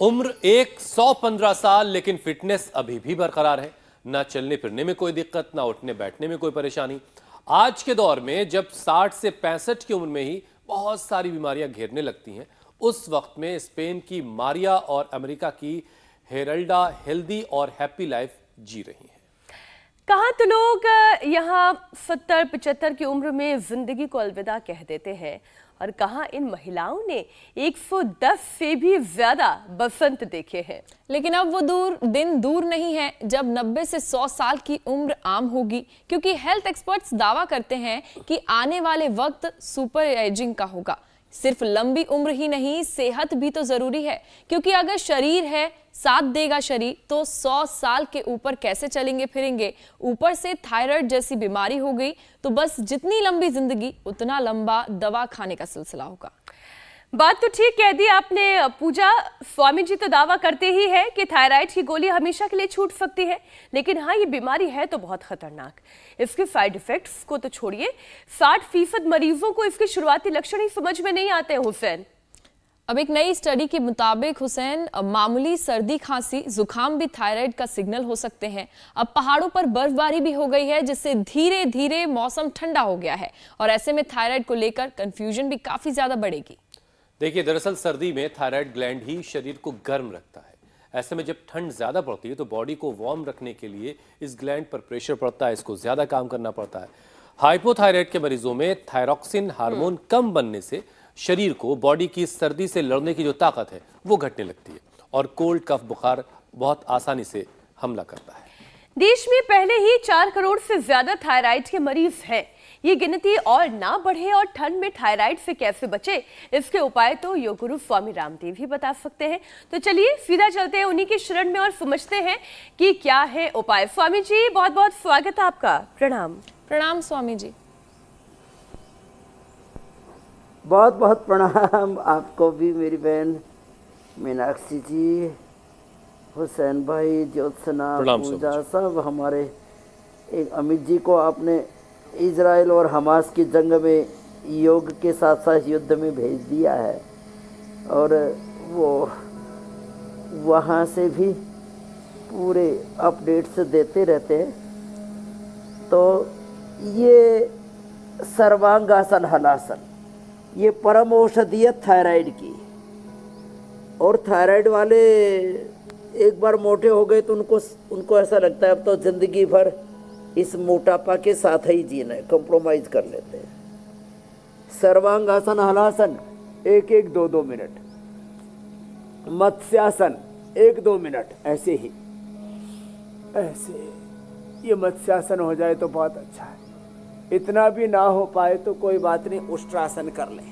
उम्र 115 साल, लेकिन फिटनेस अभी भी बरकरार है। ना चलने फिरने में कोई दिक्कत, ना उठने बैठने में कोई परेशानी। आज के दौर में जब 60 से 65 की उम्र में ही बहुत सारी बीमारियां घेरने लगती हैं, उस वक्त में स्पेन की मारिया और अमेरिका की हेरल्डा हेल्दी और हैप्पी लाइफ जी रही हैं। कहाँ तो लोग यहाँ 70-75 की उम्र में जिंदगी को अलविदा कह देते हैं, और कहाँ इन महिलाओं ने 110 से भी ज्यादा बसंत देखे हैं। लेकिन अब वो दिन दूर नहीं है जब 90 से 100 साल की उम्र आम होगी, क्योंकि हेल्थ एक्सपर्ट्स दावा करते हैं कि आने वाले वक्त सुपर एजिंग का होगा। सिर्फ लंबी उम्र ही नहीं, सेहत भी तो जरूरी है, क्योंकि अगर शरीर है, साथ देगा शरीर, तो 100 साल के ऊपर कैसे चलेंगे फिरेंगे। ऊपर से थायराइड जैसी बीमारी हो गई तो बस जितनी लंबी जिंदगी उतना लंबा दवा खाने का सिलसिला होगा। बात तो ठीक कह दी आपने पूजा। स्वामी जी तो दावा करते ही है कि थायराइड की गोली हमेशा के लिए छूट सकती है, लेकिन हाँ, ये बीमारी है तो बहुत खतरनाक। इसके साइड इफेक्ट्स को तो छोड़िए, 60% मरीजों को इसके शुरुआती लक्षण ही समझ में नहीं आते हैं। हुसैन, अब एक नई स्टडी के मुताबिक हुसैन, मामूली सर्दी खांसी जुकाम भी थायराइड का सिग्नल हो सकते हैं। अब पहाड़ों पर बर्फबारी भी हो गई है, जिससे धीरे धीरे मौसम ठंडा हो गया है, और ऐसे में थायराइड को लेकर कंफ्यूजन भी काफी ज्यादा बढ़ेगी। देखिए, दरअसल सर्दी में थायराइड ग्लैंड ही शरीर को गर्म रखता है। ऐसे में जब ठंड ज्यादा पड़ती है तो बॉडी को वार्म रखने के लिए इस ग्लैंड पर प्रेशर पड़ता है, इसको ज्यादा काम करना पड़ता है। हाइपोथायराइड के मरीजों में थायरॉक्सिन हार्मोन कम बनने से शरीर को बॉडी की सर्दी से लड़ने की जो ताकत है वो घटने लगती है, और कोल्ड कफ बुखार बहुत आसानी से हमला करता है। देश में पहले ही 4 करोड़ से ज्यादा थायराइड के मरीज हैं। ये गिनती और ना बढ़े, और ठंड में थायराइड से कैसे बचे, इसके उपाय तो योग गुरु स्वामी रामदेव ही बता सकते हैं। तो चलिए सीधा चलते हैं उन्हीं की शरण में और समझते हैं कि क्या है उपाय। स्वामी जी, बहुत बहुत स्वागत है आपका। प्रणाम। प्रणाम स्वामी जी। बहुत बहुत प्रणाम आपको भी, मेरी बहन मीनाक्षी जी, हुसैन भाई, ज्योत्सना, पूजा, सब हमारे एक अमित जी को आपने इजराइल और हमास की जंग में योग के साथ साथ युद्ध में भेज दिया है, और वो वहाँ से भी पूरे अपडेट्स देते रहते हैं। तो ये सर्वांगासन हलासन, ये परम औषधि है थायराइड की। और थायराइड वाले एक बार मोटे हो गए तो उनको ऐसा लगता है अब तो जिंदगी भर इस मोटापा के साथ ही जीना है, कंप्रोमाइज कर लेते हैं। सर्वांगासन हलासन 1-1, 2-2 मिनट, मत्स्यासन 1-2 मिनट, ऐसे ही ऐसे ये मत्स्यासन हो जाए तो बहुत अच्छा है। इतना भी ना हो पाए तो कोई बात नहीं, उष्ट्रासन कर ले।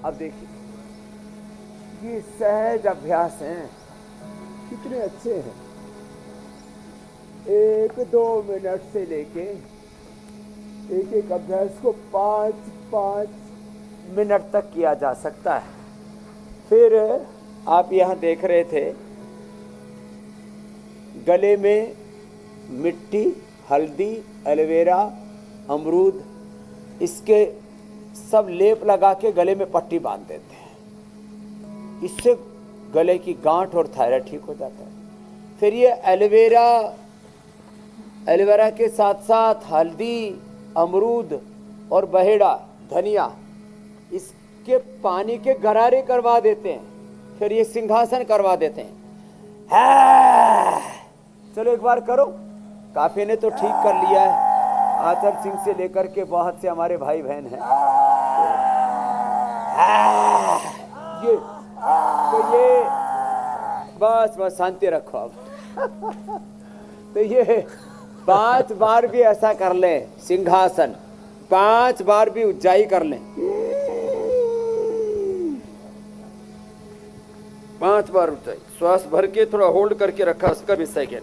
अब देखिए, ये सहज अभ्यास हैं, कितने अच्छे हैं। 1-2 मिनट से लेके एक अभ्यास को 5-5 मिनट तक किया जा सकता है। फिर आप यहाँ देख रहे थे, गले में मिट्टी, हल्दी, एलोवेरा, अमरूद, इसके सब लेप लगा के गले में पट्टी बांध देते हैं। इससे गले की गांठ और थायराइड ठीक हो जाता है। फिर ये एलोवेरा के साथ साथ हल्दी, अमरूद और बहेड़ा, धनिया, इसके पानी के गरारे करवा देते हैं। फिर ये सिंहासन करवा देते हैं। चलो एक बार करो। काफी ने तो ठीक कर लिया है, आचर सिंह से लेकर के बहुत से हमारे भाई बहन हैं। ये बस शांति रखो अब। तो ये 5 बार भी ऐसा कर लें, सिंहासन 5 बार भी उज्जाई कर लें, 5 बार उज्जाई। श्वास भर के थोड़ा होल्ड करके रखा, उसका भी सेकेंड,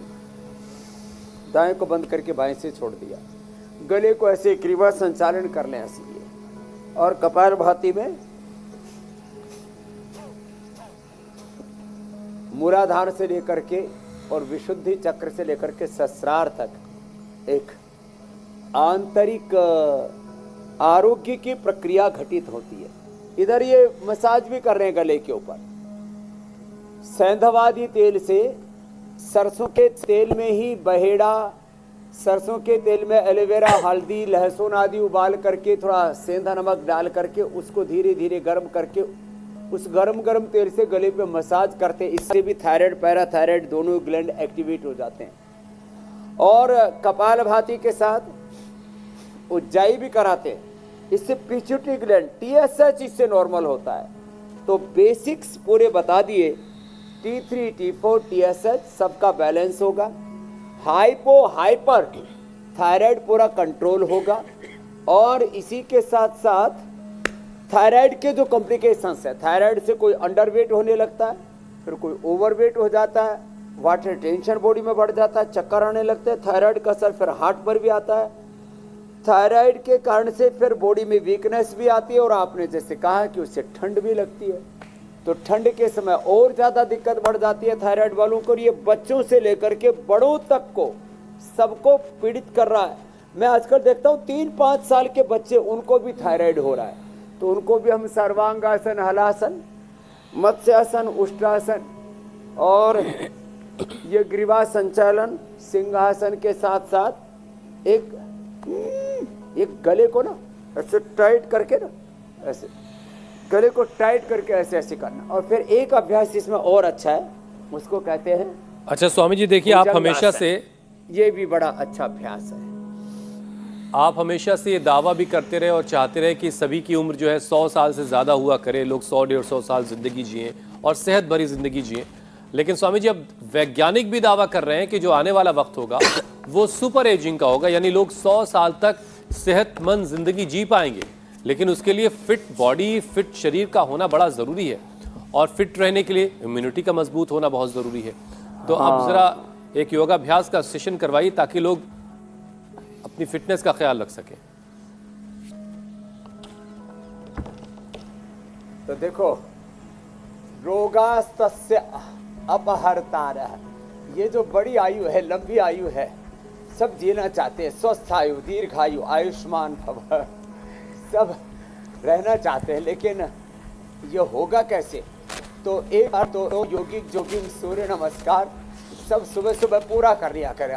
दाएं को बंद करके बाएं से छोड़ दिया। गले को ऐसे क्रिया संचालन कर लें ऐसे ही, और कपालभाति में मूलाधार से लेकर के और विशुद्धि चक्र से लेकर के सहस्रार तक एक आंतरिक आरोग्य की प्रक्रिया घटित होती है। इधर ये मसाज भी कर रहे हैं गले के ऊपर, सेंधवादी तेल से, सरसों के तेल में ही बहेड़ा, सरसों के तेल में एलोवेरा, हल्दी, लहसुन आदि उबाल करके थोड़ा सेंधा नमक डाल करके उसको धीरे धीरे गर्म करके उस गरम तेल से गले पे मसाज करते, इससे भी थायराइड पैराथायराइड दोनों ग्लैंड एक्टिवेट हो जाते हैं। और कपालभाति के साथ उज्जाई भी कराते हैं, इससे पिट्यूटरी ग्लैंड TSH इससे नॉर्मल होता है। तो बेसिक्स पूरे बता दिए, T3 T4 TSH सबका बैलेंस होगा, हाइपो हाइपर थायराइड पूरा कंट्रोल होगा। और इसी के साथ साथ थायराइड के जो कॉम्प्लिकेशंस है, थायराइड से कोई अंडरवेट होने लगता है, फिर कोई ओवरवेट हो जाता है, वाटर टेंशन बॉडी में बढ़ जाता है, चक्कर आने लगते हैं, थायराइड का असर फिर हार्ट पर भी आता है, थायराइड के कारण से फिर बॉडी में वीकनेस भी आती है, और आपने जैसे कहा कि उससे ठंड भी लगती है, तो ठंड के समय और ज़्यादा दिक्कत बढ़ जाती है थायराइड वालों को। ये बच्चों से लेकर के बड़ों तक को सबको पीड़ित कर रहा है। मैं आजकल देखता हूँ 3-5 साल के बच्चे, उनको भी थायराइड हो रहा है, तो उनको भी हम सर्वांगासन, हलासन, मत्स्यासन, उष्ट्रासन और ये ग्रीवा संचालन, सिंहासन के साथ साथ एक गले को ना ऐसे टाइट करके ना, ऐसे गले को टाइट करके ऐसे ऐसे करना। और फिर एक अभ्यास इसमें और अच्छा है, उसको कहते हैं, अच्छा स्वामी जी देखिए, आप हमेशा से, ये भी बड़ा अच्छा अभ्यास है, आप हमेशा से ये दावा भी करते रहे और चाहते रहे कि सभी की उम्र जो है 100 साल से ज़्यादा हुआ करे, लोग 100-150 साल ज़िंदगी जिएं और सेहत भरी ज़िंदगी जिएं। लेकिन स्वामी जी अब वैज्ञानिक भी दावा कर रहे हैं कि जो आने वाला वक्त होगा वो सुपर एजिंग का होगा, यानी लोग 100 साल तक सेहतमंद ज़िंदगी जी पाएंगे। लेकिन उसके लिए फिट बॉडी, फिट शरीर का होना बड़ा ज़रूरी है, और फिट रहने के लिए इम्यूनिटी का मजबूत होना बहुत ज़रूरी है। तो अब ज़रा एक योगाभ्यास का सेशन करवाइए ताकि लोग अपनी फिटनेस का ख्याल रख सके। तो देखो, रोगास्तस्य अपहर्तारः, ये जो बड़ी आयु है, लंबी आयु है, सब जीना चाहते हैं, स्वस्थ आयु, दीर्घायु, आयुष्मान भव, सब रहना चाहते हैं, लेकिन ये होगा कैसे? तो एक बार तो योगिक जोगिंग सूर्य नमस्कार सब सुबह सुबह पूरा कर लिया करें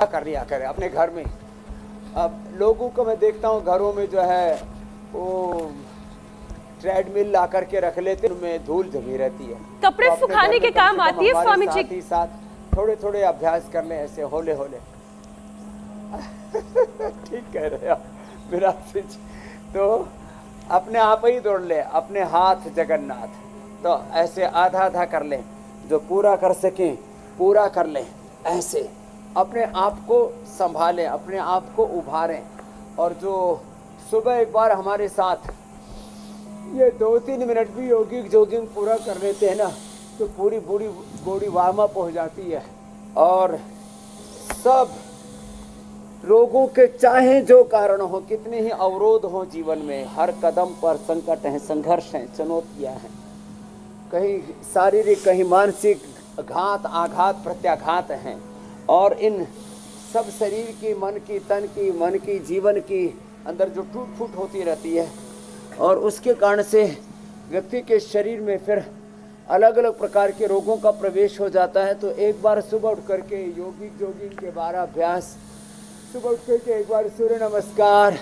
अपने घर में। अब लोगों को मैं देखता हूँ घरों में जो है वो ट्रेडमिल ला करके रख लेते, उनमें धूल जमी रहती है, कपड़े तो सुखाने के काम आती है स्वामी जी। साथ ही साथ थोड़े थोड़े अभ्यास कर लें ऐसे होले होले। ठीक कह रहे आप विराट जी। तो अपने आप ही दौड़ ले, अपने हाथ जगन्नाथ, तो ऐसे आधा आधा कर लें, जो पूरा कर सकें पूरा कर लें, ऐसे अपने आप को संभालें, अपने आप को उभारें। और जो सुबह एक बार हमारे साथ ये 2-3 मिनट भी योगिक जोगिंग पूरा कर लेते हैं ना, तो पूरी बॉडी वार्म अप हो जाती है, और सब रोगों के चाहे जो कारण हो, कितने ही अवरोध हो जीवन में, हर कदम पर संकट हैं, संघर्ष हैं, चुनौतियां हैं, कहीं शारीरिक कहीं मानसिक घात आघात प्रत्याघात हैं, और इन सब शरीर की, मन की, तन की, मन की, जीवन की अंदर जो टूट फूट होती रहती है, और उसके कारण से व्यक्ति के शरीर में फिर अलग अलग प्रकार के रोगों का प्रवेश हो जाता है। तो एक बार सुबह उठ करके योगिक जोगिंग के 12 अभ्यास, सुबह उठ करके एक बार सूर्य नमस्कार,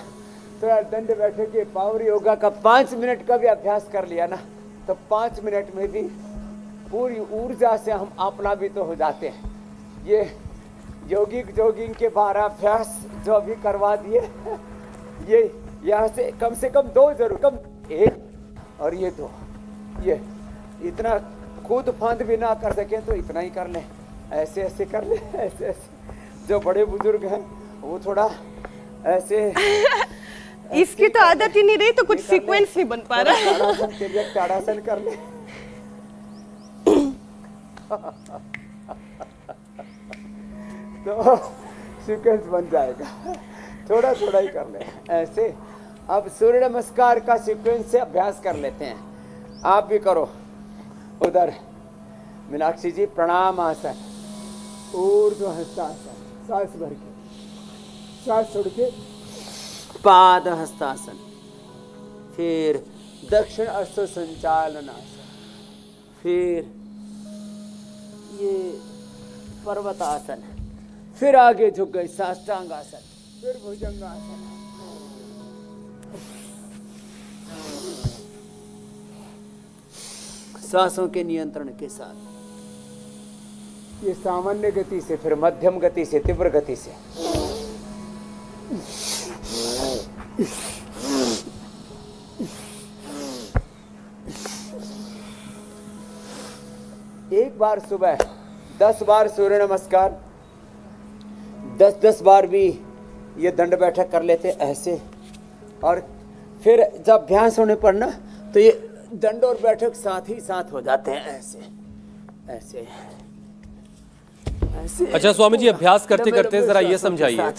थोड़ा दंड बैठे के पावर योगा का 5 मिनट का भी अभ्यास कर लिया ना, तो 5 मिनट में भी पूरी ऊर्जा से हम अपनावित हो जाते हैं। ये योगिक जोगिंग के 12 अभ्यास जो अभी करवा दिए, ये यहाँ से कम 2 जरूर, कम 1 और ये 2, ये इतना खुद फांद भी ना कर सकें तो इतना ही कर लें, ऐसे ऐसे कर लें, ऐसे ऐसे। जो बड़े बुजुर्ग हैं वो थोड़ा ऐसे इसकी तो आदत ही नहीं रही, तो कुछ सीक्वेंस नहीं बन पा रहा है। ताड़ासन कर ले। तो सीक्वेंस बन जाएगा, थोड़ा थोड़ा ही कर ले ऐसे। अब सूर्य नमस्कार का सीक्वेंस से अभ्यास कर लेते हैं, आप भी करो। उधर मीनाक्षी जी प्रणाम आसन, ऊर्ध्व हस्तासन, सांस भर के, सांस छोड़ के पाद हस्तासन, फिर दक्षिण अश्व संचालन आसन, फिर ये पर्वतासन, फिर आगे झुक गए साष्टांग आसन, फिर भुजंगासन। सांसों के नियंत्रण के साथ ये सामान्य गति से, फिर मध्यम गति से, तीव्र गति से। एक बार सुबह 10 बार सूर्य नमस्कार, 10-10 बार भी ये दंड बैठक कर लेते ऐसे। और फिर जब अभ्यास होने पर ना तो ये दंड और बैठक साथ ही साथ हो जाते हैं ऐसे ऐसे ऐसे। अच्छा स्वामी जी, अभ्यास करते करते जरा ये समझाइए।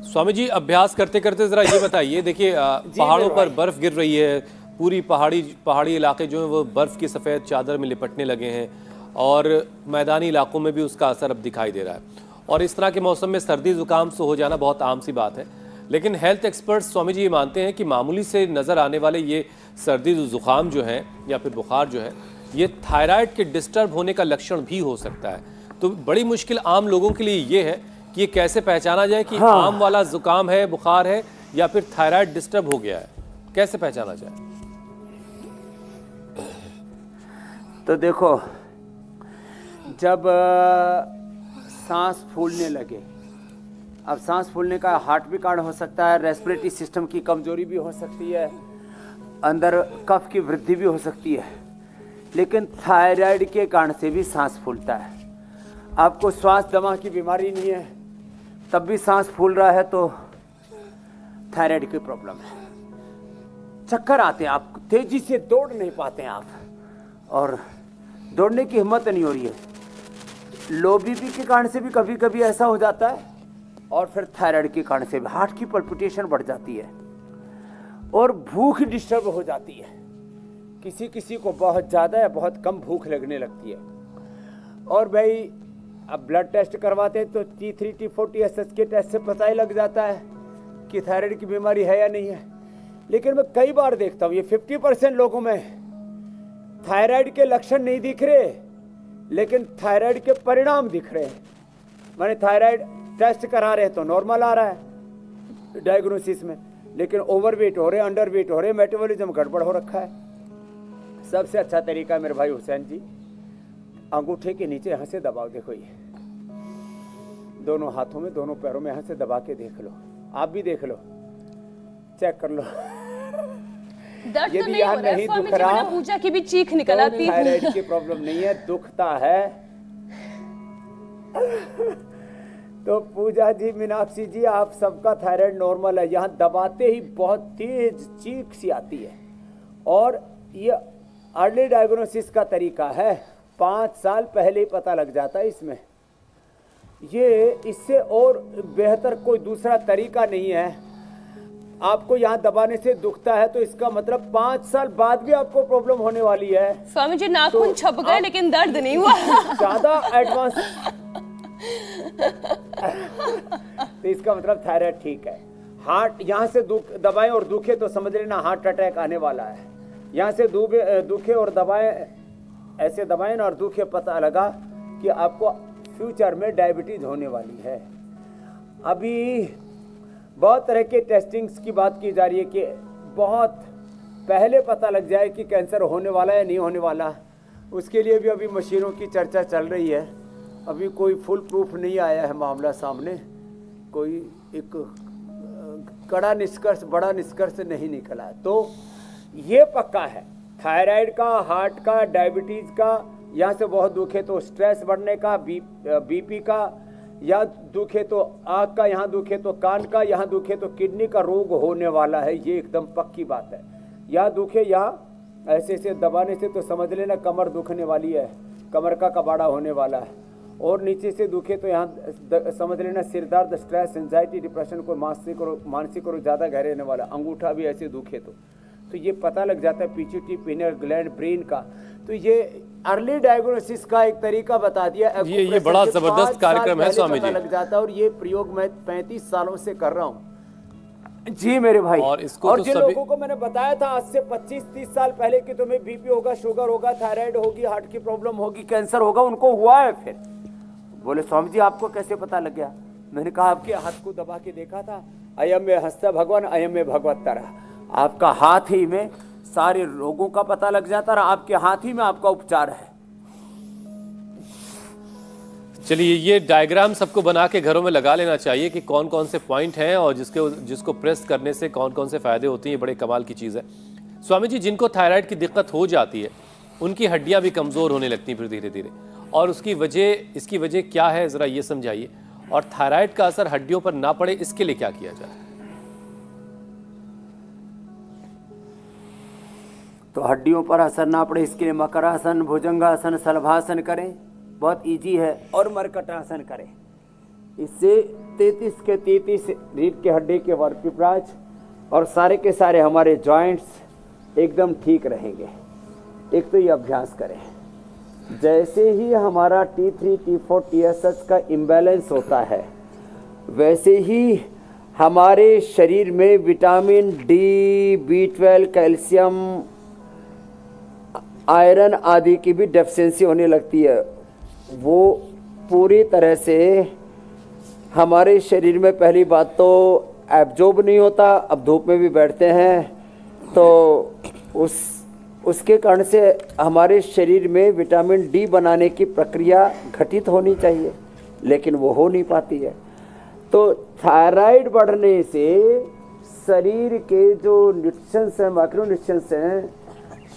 स्वामी जी, अभ्यास करते करते जरा ये बताइए, देखिए पहाड़ों पर बर्फ गिर रही है, पूरी पहाड़ी इलाके जो है वो बर्फ की सफ़ेद चादर में लिपटने लगे हैं और मैदानी इलाकों में भी उसका असर अब दिखाई दे रहा है। और इस तरह के मौसम में सर्दी जुकाम से हो जाना बहुत आम सी बात है। लेकिन हेल्थ एक्सपर्ट्स स्वामी जी ये मानते हैं कि मामूली से नज़र आने वाले ये सर्दी जुकाम जो है या फिर बुखार जो है, ये थायराइड के डिस्टर्ब होने का लक्षण भी हो सकता है। तो बड़ी मुश्किल आम लोगों के लिए ये है कि ये कैसे पहचाना जाए कि आम वाला जुकाम है, बुखार है या फिर थायराइड डिस्टर्ब हो गया है, कैसे पहचाना जाए? तो देखो, जब सांस फूलने लगे, अब सांस फूलने का हार्ट भी कारण हो सकता है, रेस्पिरेटरी सिस्टम की कमजोरी भी हो सकती है, अंदर कफ की वृद्धि भी हो सकती है, लेकिन थायराइड के कारण से भी सांस फूलता है। आपको श्वास दमा की बीमारी नहीं है तब भी सांस फूल रहा है तो थायराइड की प्रॉब्लम है। चक्कर आते हैं, आप तेजी से दौड़ नहीं पाते हैं आप, और दौड़ने की हिम्मत नहीं हो रही है। लो बीपी के कारण से भी कभी कभी ऐसा हो जाता है, और फिर थायराइड के कारण से भी हार्ट की पल्पिटेशन बढ़ जाती है और भूख डिस्टर्ब हो जाती है। किसी किसी को बहुत ज़्यादा या बहुत कम भूख लगने लगती है। और भाई अब ब्लड टेस्ट करवाते हैं तो T3 T4 TSH के टेस्ट से पता ही लग जाता है कि थायराइड की बीमारी है या नहीं है। लेकिन मैं कई बार देखता हूँ ये 50% लोगों में थायराइड के लक्षण नहीं दिख रहे, लेकिन थायराइड के परिणाम दिख रहे हैं। मैंने थायराइड टेस्ट करा रहे तो नॉर्मल आ रहा है डायग्नोसिस में, लेकिन ओवरवेट हो रहे, अंडरवेट हो रहे, मेटाबॉलिज्म गड़बड़ हो रखा है। सबसे अच्छा तरीका मेरे भाई हुसैन जी, अंगूठे के नीचे यहाँ से दबाव, देखो ये दोनों हाथों में, दोनों पैरों में यहाँ से दबा के देख लो, आप भी देख लो, चेक कर लो। दर्द तो नहीं हो रहा है स्वामी जी, मैंने पूजा की भी चीख निकल आती है। थायराइड की प्रॉब्लम नहीं है, दुखता है। तो पूजा जी, मीनाक्षी जी, आप सबका थायराइड नॉर्मल है। यहाँ दबाते ही बहुत तेज चीख सी आती है, और ये अर्ली डायग्नोसिस का तरीका है। 5 साल पहले ही पता लग जाता है इसमें। ये इससे और बेहतर कोई दूसरा तरीका नहीं है। आपको यहाँ दबाने से दुखता है तो इसका मतलब 5 साल बाद भी आपको प्रॉब्लम होने वाली है। स्वामी जी नाखून तो छप गए लेकिन दर्द नहीं हुआ। ज्यादा एडवांस तो इसका मतलब थायराइड ठीक है। हार्ट यहाँ से दबाएं और दुखे तो समझ लेना हार्ट अटैक आने वाला है। यहाँ से दुखे और दबाएं, ऐसे दबाएं और दुखे, पता लगा कि आपको फ्यूचर में डायबिटीज होने वाली है। अभी बहुत तरह के टेस्टिंग्स की बात की जा रही है कि बहुत पहले पता लग जाए कि कैंसर होने वाला है या नहीं होने वाला। उसके लिए भी अभी मशीनों की चर्चा चल रही है। अभी कोई फुल प्रूफ नहीं आया है मामला सामने, कोई एक कड़ा निष्कर्ष, बड़ा निष्कर्ष नहीं निकला। तो ये पक्का है थायराइड का, हार्ट का, डायबिटीज का, यहाँ से बहुत दुखे तो स्ट्रेस बढ़ने का, बीपी का, या दुखे तो आँख का, यहाँ दुखे तो कान का, यहाँ दुखे तो किडनी का रोग होने वाला है। ये एकदम पक्की बात है। यहाँ दुखे, यहाँ ऐसे से दबाने से तो समझ लेना कमर दुखने वाली है, कमर का कबाड़ा होने वाला है। और नीचे से दुखे तो यहाँ समझ लेना सिर दर्द, स्ट्रेस, एंजाइटी, डिप्रेशन को मानसिक और ज़्यादा गहरे होने वाला। अंगूठा भी ऐसे दुखे तो ये पता लग जाता है पीछूटी, पिनियल ग्लैंड, ब्रेन का। तो ये अर्ली डायग्नोसिस का एक तरीका बता दिया। ये बड़ा जबरदस्त कार्यक्रम है स्वामी जी। लग जाता है, और ये प्रयोग मैं 35 सालों से कर रहा हूँ। जी मेरे भाई। और इसको और तो जिन सभी लोगों को मैंने बताया था आज से 25-30 साल पहले कि तुम्हें बीपी होगा, शुगर होगा, थायराइड होगी, हार्ट की प्रॉब्लम होगी, कैंसर होगा, उनको हुआ है। फिर बोले स्वामी जी आपको कैसे पता लग गया? मैंने कहा आपके हाथ को दबा के देखा था। अयम में हस्ता भगवान अयम में भगवत्तरा। आपका हाथ ही में सारे रोगों का पता लग जाता है, आपके हाथ ही में आपका उपचार है। चलिए ये डायग्राम सबको बना के घरों में लगा लेना चाहिए कि कौन कौन से पॉइंट हैं और जिसको प्रेस करने से कौन कौन से फायदे होते हैं। ये बड़े कमाल की चीज़ है। स्वामी जी, जिनको थायराइड की दिक्कत हो जाती है उनकी हड्डियां भी कमज़ोर होने लगती हैं फिर धीरे धीरे, और इसकी वजह क्या है ज़रा ये समझाइए। और थायराइड का असर हड्डियों पर ना पड़े इसके लिए क्या किया जाए? तो हड्डियों पर असर ना पड़े इसके लिए मकरासन, भुजंगासन, शलभासन करें, बहुत इजी है। और मरकटासन करें। इससे 33 के 33 रीढ़ के हड्डी के वर्टिब्राज और सारे के सारे हमारे जॉइंट्स एकदम ठीक रहेंगे। एक तो ये अभ्यास करें। जैसे ही हमारा T3, T4, TSH का इम्बैलेंस होता है वैसे ही हमारे शरीर में vitamin D, B12, calcium, iron आदि की भी डेफिशिएंसी होने लगती है। वो पूरी तरह से हमारे शरीर में पहली बात तो एब्जॉर्ब नहीं होता। अब धूप में भी बैठते हैं तो उसके कारण से हमारे शरीर में विटामिन डी बनाने की प्रक्रिया घटित होनी चाहिए, लेकिन वो हो नहीं पाती है। तो थायराइड बढ़ने से शरीर के जो न्यूट्रिशंस हैं, माइक्रो न्यूट्रिशंस हैं,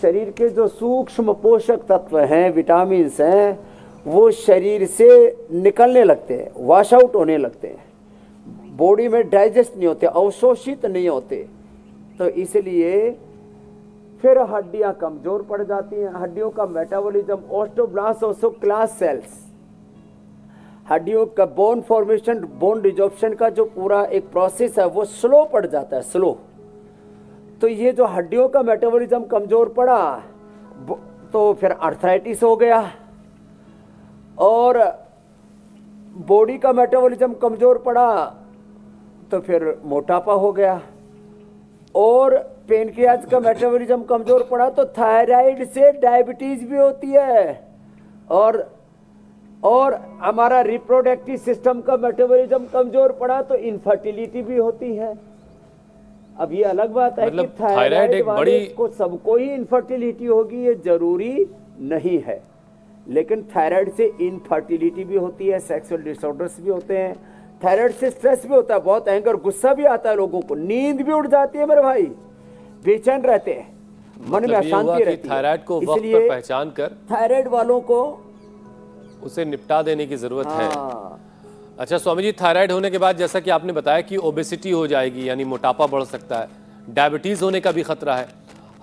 शरीर के जो सूक्ष्म पोषक तत्व हैं, विटामिन्स हैं, वो शरीर से निकलने लगते हैं, वॉश आउट होने लगते हैं, बॉडी में डाइजेस्ट नहीं होते, अवशोषित नहीं होते। तो इसलिए फिर हड्डियां कमजोर पड़ जाती हैं। हड्डियों का मेटाबॉलिज्म, ओस्टोब्लास्ट, ओस्टोक्लास्ट सेल्स, हड्डियों का बोन फॉर्मेशन, बोन रिजॉर्प्शन का जो पूरा एक प्रोसेस है वो स्लो पड़ जाता है, स्लो। तो ये जो हड्डियों का मेटाबॉलिज्म कमजोर पड़ा तो फिर आर्थराइटिस हो गया, और बॉडी का मेटाबॉलिज्म कमजोर पड़ा तो फिर मोटापा हो गया, और पेनक्रियाज का मेटाबॉलिज्म कमजोर पड़ा तो थायराइड से डायबिटीज भी होती है, और हमारा रिप्रोडक्टिव सिस्टम का मेटाबॉलिज्म कमजोर पड़ा तो इनफर्टिलिटी भी होती है। अब ये अलग बात है कि थायराइड एक बड़ी को सबको ही इनफर्टिलिटी होगी, ये जरूरी नहीं है, लेकिन थायराइड से इनफर्टिलिटी भी होती है, सेक्सुअल डिसऑर्डर्स भी होते हैं, थायराइड से स्ट्रेस भी होता है, बहुत एंगर, गुस्सा भी आता है लोगों को, नींद भी उड़ जाती है मेरे भाई, बेचैन रहते हैं, मन में अशांति रहती है। थायराइड को वक्त पर पहचान कर थायराइड वालों को उसे निपटा देने की जरूरत है। अच्छा स्वामी जी, थायराइड होने के बाद जैसा कि आपने बताया कि ओबेसिटी हो जाएगी, यानी मोटापा बढ़ सकता है, डायबिटीज होने का भी खतरा है,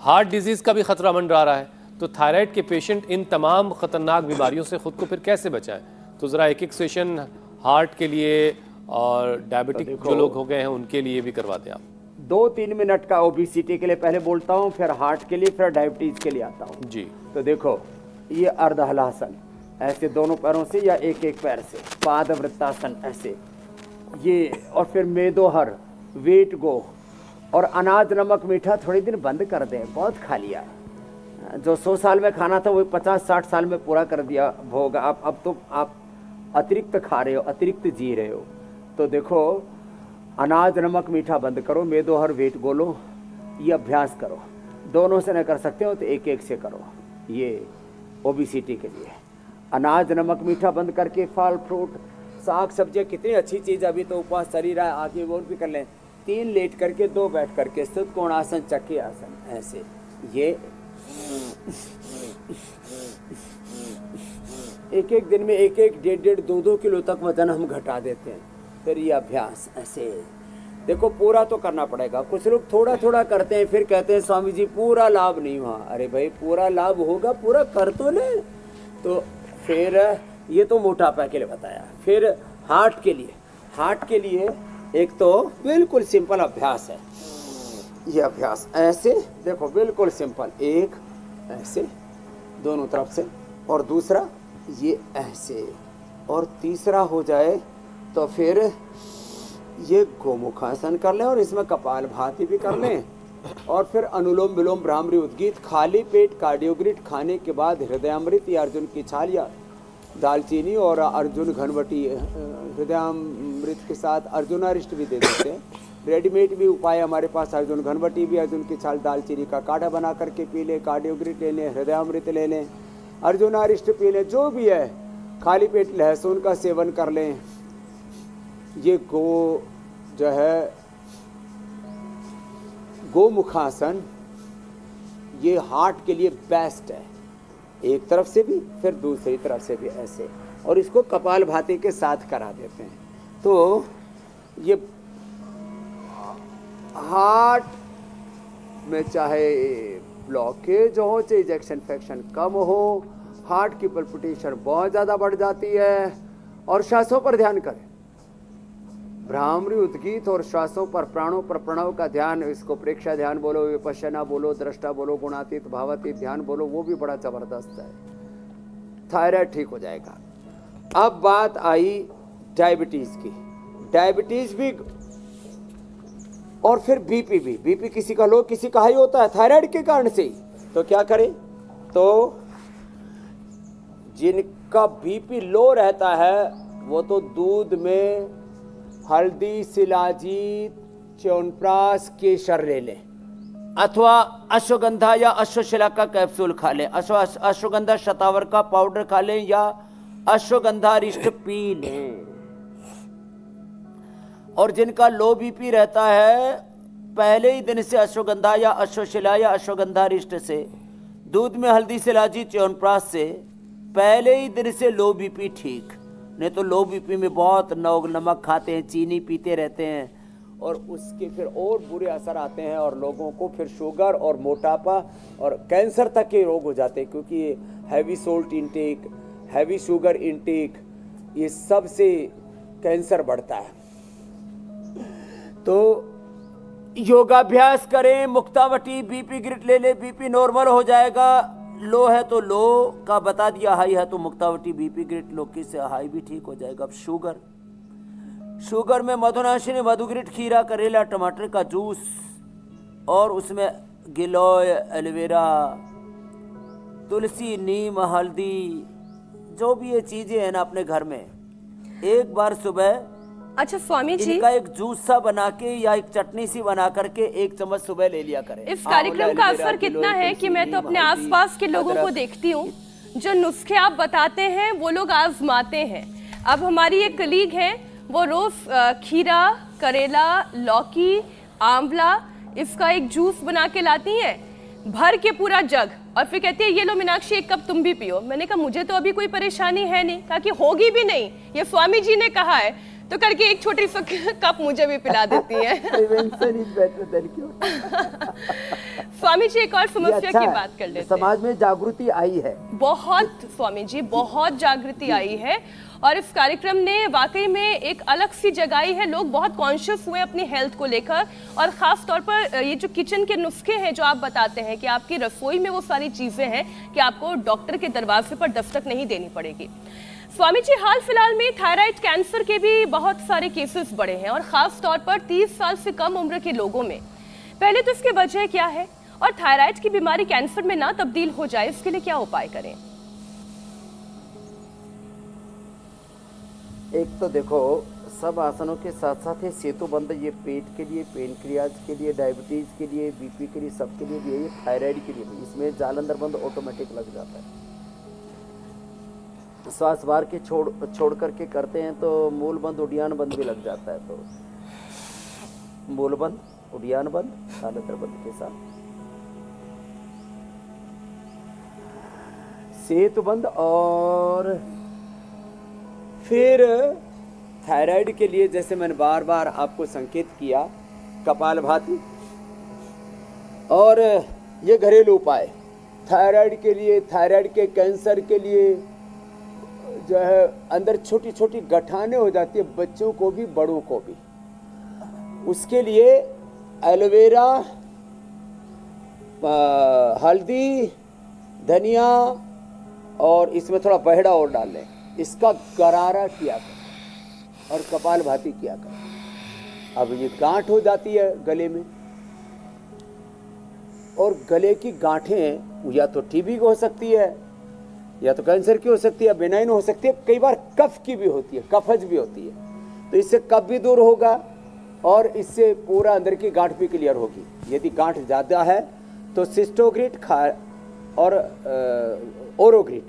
हार्ट डिजीज का भी खतरा मंडरा रहा है। तो थायराइड के पेशेंट इन तमाम खतरनाक बीमारियों से खुद को फिर कैसे बचाएं? तो जरा एक एक सेशन हार्ट के लिए और डायबिटिक जो लोग हो गए हैं उनके लिए भी करवा दें आप। 2-3 मिनट का ओबेसिटी के लिए पहले बोलता हूँ, फिर हार्ट के लिए, फिर डायबिटीज के लिए आता हूँ जी। तो देखो, ये अर्धहलासन, ऐसे दोनों पैरों से या एक एक पैर से, पादवृत्तासन ऐसे, ये, और फिर मेदोहर, वेट गो, और अनाज नमक मीठा थोड़ी दिन बंद कर दें, बहुत खा लिया। जो 100 साल में खाना था वो 50-60 साल में पूरा कर दिया होगा। अब तो आप अतिरिक्त खा रहे हो, अतिरिक्त जी रहे हो। तो देखो, अनाज नमक मीठा बंद करो, मेदोहर, वेट गोलो, ये अभ्यास करो। दोनों से न कर सकते हो तो एक एक से करो। ये ओबेसिटी के लिए अनाज नमक मीठा बंद करके फल फ्रूट साग सब्जियाँ, कितनी अच्छी चीज़। अभी तो उपवास शरीर है, आगे और भी कर लें। 3 लेट करके, 2 बैठ करके, स्थित कोणासन, चक्की आसन, ऐसे। ये एक एक दिन में 1-1, 1.5-1.5, 2-2 किलो तक वजन हम घटा देते हैं। फिर ये अभ्यास ऐसे, देखो पूरा तो करना पड़ेगा। कुछ लोग थोड़ा थोड़ा करते हैं, फिर कहते हैं स्वामी जी पूरा लाभ नहीं हुआ। अरे भाई, पूरा लाभ होगा, पूरा कर तो ले। तो फिर ये तो मोटापा के लिए बताया। फिर हार्ट के लिए एक तो बिल्कुल सिंपल अभ्यास है। ये अभ्यास ऐसे देखो, बिल्कुल सिंपल, एक ऐसे दोनों तरफ से, और दूसरा ये ऐसे, और तीसरा हो जाए तो फिर ये गोमुखासन कर लें और इसमें कपालभाति भी कर लें और फिर अनुलोम विलोम भ्रामरी उद्गीत, खाली पेट कार्डियोग्रिट खाने के बाद हृदयामृत या अर्जुन की छाल या दालचीनी और अर्जुन घनवटी, हृदयामृत के साथ अर्जुनारिष्ट भी दे देते हैं। रेडीमेड भी उपाय हमारे पास, अर्जुन घनवटी भी, अर्जुन की छाल दालचीनी का काढ़ा बना करके पी लें, कार्डियोग्रिट ले लें, हृदयामृत ले लें, अर्जुनारिष्ट पी लें, जो भी है। खाली पेट लहसुन का सेवन कर लें। ये जो है गोमुखासन, ये हार्ट के लिए बेस्ट है, एक तरफ से भी फिर दूसरी तरफ से भी ऐसे, और इसको कपालभाति के साथ करा देते हैं। तो ये हार्ट में चाहे ब्लॉकेज हो, चाहे इजेक्शन फ्रैक्शन कम हो, हार्ट की पल्पिटेशन बहुत ज़्यादा बढ़ जाती है, और श्वासों पर ध्यान करें। भ्रामरी उद्गीत और श्वासों पर, प्राणों पर प्रणव का ध्यान, इसको प्रेक्षा ध्यान बोलो, विपश्यना बोलो, दृष्टा बोलो, गुणातीत भावातीत ध्यान बोलो, वो भी बड़ा जबरदस्त है। थायराइड ठीक हो जाएगा। अब बात आई डायबिटीज की। डायबिटीज भी और फिर बीपी भी। बीपी किसी का लो किसी का हाई होता है थायराइड के कारण से। तो क्या करें? तो जिनका बीपी लो रहता है वो तो दूध में हल्दी, शिलाजीत, च्यवनप्राश, केसर ले लें, अथवा अश्वगंधा या अश्वशिला का कैप्सूल खा लें, अश्वगंधा शतावर का पाउडर खा लें, या अश्वगंधा रिष्ट पी लें। और जिनका लो बीपी रहता है, पहले ही दिन से अश्वगंधा या अश्वशिला या अश्वगंधा रिष्ट से, दूध में हल्दी, शिलाजीत, च्यवनप्राश से पहले ही दिन से लो बीपी ठीक। नहीं तो लो बीपी में बहुत नमक खाते हैं, चीनी पीते रहते हैं, और उसके फिर और बुरे असर आते हैं, और लोगों को फिर शुगर और मोटापा और कैंसर तक के रोग हो जाते हैं। क्योंकि heavy salt intake, heavy sugar intake, ये सब से कैंसर बढ़ता है। तो योगाभ्यास करें, मुक्तावटी, बीपी ग्रिट ले ले, बीपी नॉर्मल हो जाएगा। लो है तो लो का बता दिया, हाई है तो मुक्तावटी, बीपी ग्रिट लोकी से हाई भी ठीक हो जाएगा। अब शुगर में मधुनाशिनी, मधुग्रिट, खीरा, करेला, टमाटर का जूस, और उसमें गिलोय, एलोवेरा, तुलसी, नीम, हल्दी, जो भी ये चीजें हैं ना अपने घर में, एक बार सुबह अच्छा स्वामी जी, इनका एक जूस सा बना के या एक चटनी सी बना करके 1 चम्मच सुबह ले लिया करें। इस कार्यक्रम का असर कितना है कि मैं तो अपने आसपास के लोगों को देखती हूँ, जो नुस्खे आप बताते हैं वो लोग आजमाते हैं। अब हमारी एक कलीग है, वो रोज खीरा, करेला, लौकी, आंवला, इसका एक जूस बना के लाती हैं, भर के पूरा जग, और फिर कहती है ये लो मीनाक्षी 1 कप तुम भी पियो। मैंने कहा मुझे तो अभी कोई परेशानी है नहीं। कहा कि होगी भी नहीं, ये स्वामी जी ने कहा है, तो करके एक छोटी सी कप मुझे भी पिला देती है। स्वामी जी एक और समस्या की बात कर लेते हैं। समाज में जागृति आई है बहुत, स्वामी जी बहुत जागृति आई है, और इस कार्यक्रम ने वाकई में एक अलग सी जगाई है। लोग बहुत कॉन्शियस हुए अपनी हेल्थ को लेकर, और खास तौर पर ये जो किचन के नुस्खे हैं जो आप बताते हैं कि आपकी रसोई में वो सारी चीजें हैं कि आपको डॉक्टर के दरवाजे पर दस्तक नहीं देनी पड़ेगी। स्वामी जी, हाल फिलहाल में थायराइड कैंसर के भी बहुत सारे केसेस बढ़े हैं, और खास तौर पर 30 साल से कम उम्र के लोगों में। पहले तो इसकी वजह क्या है, और थायराइड की बीमारी कैंसर में ना तब्दील हो जाए इसके लिए क्या उपाय करें? एक तो देखो, सब आसनों के साथ साथ ये सेतु बंद, ये पेट के लिए, पेनक्रियाज के लिए, डायबिटीज के लिए, बीपी के लिए, सबके लिए भी है, ये थायराइड के लिए भी। इसमें जालंधर बंद ऑटोमेटिक लग जाता है। श्वास बार के छोड़ करके करते हैं तो मूल बंद, उडियान बंद भी लग जाता है। तो मूल बंद, उडियान बंद, जालंधर बंद के साथ सेतु बंद। और फिर थायराइड के लिए जैसे मैंने बार बार आपको संकेत किया, कपालभाति और ये घरेलू उपाय थायराइड के लिए, थायराइड के कैंसर के लिए जो है अंदर छोटी छोटी गठाने हो जाती है, बच्चों को भी बड़ों को भी। उसके लिए एलोवेरा, हल्दी, धनिया और इसमें थोड़ा बहेड़ा और डाल लें, इसका गरारा किया करें और कपालभाति किया करें। अब ये गांठ हो जाती है गले में, और गले की गांठें या तो टीबी की हो सकती है, या तो कैंसर की हो सकती है, बेनाइन हो सकती है, कई बार कफ की भी होती है, कफज भी होती है। तो इससे कफ भी दूर होगा और इससे पूरा अंदर की गांठ भी क्लियर होगी। यदि गांठ ज़्यादा है तो सिस्टोग्रिट और ओरोग्रिट,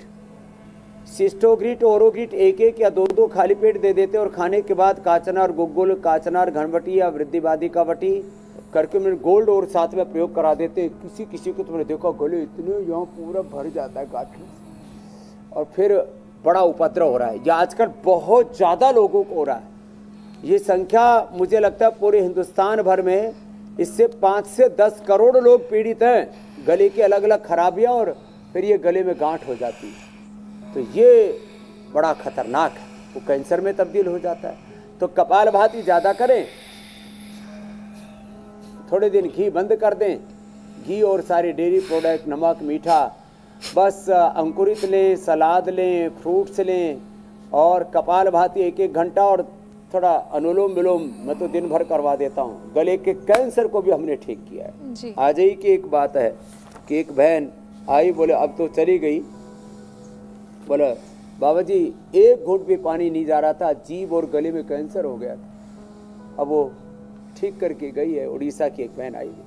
सिस्टोग्रिट ओरोग्रिट एक एक या दो दो खाली पेट दे देते और खाने के बाद काचनार गुग्गुल, काचनार घनवटी या वृद्धिवादी का वटी करके मैंने गोल्ड और साथ में प्रयोग करा देते। किसी किसी को तुमने देखा गले इतने यहाँ पूरा भर जाता है गांठ और फिर बड़ा उपद्रव हो रहा है। यह आजकल बहुत ज़्यादा लोगों को हो रहा है। ये संख्या मुझे लगता है पूरे हिंदुस्तान भर में इससे 5 से 10 करोड़ लोग पीड़ित हैं, गले की अलग अलग खराबियां और फिर ये गले में गांठ हो जाती है। तो ये बड़ा खतरनाक है, वो कैंसर में तब्दील हो जाता है। तो कपालभाति ज़्यादा करें, थोड़े दिन घी बंद कर दें, घी और सारे डेयरी प्रोडक्ट, नमक, मीठा, बस अंकुरित लें, सलाद लें, फ्रूट्स लें और कपालभाति 1-1 घंटा और थोड़ा अनुलोम विलोम मैं तो दिन भर करवा देता हूँ। गले के कैंसर को भी हमने ठीक किया है। आज ही की एक बात है कि एक बहन आई, बोले अब तो चली गई, बोले बाबा जी 1 घूंट भी पानी नहीं जा रहा था, जीभ और गले में कैंसर हो गया था। अब वो ठीक करके गई है। उड़ीसा की एक बहन आई हुई,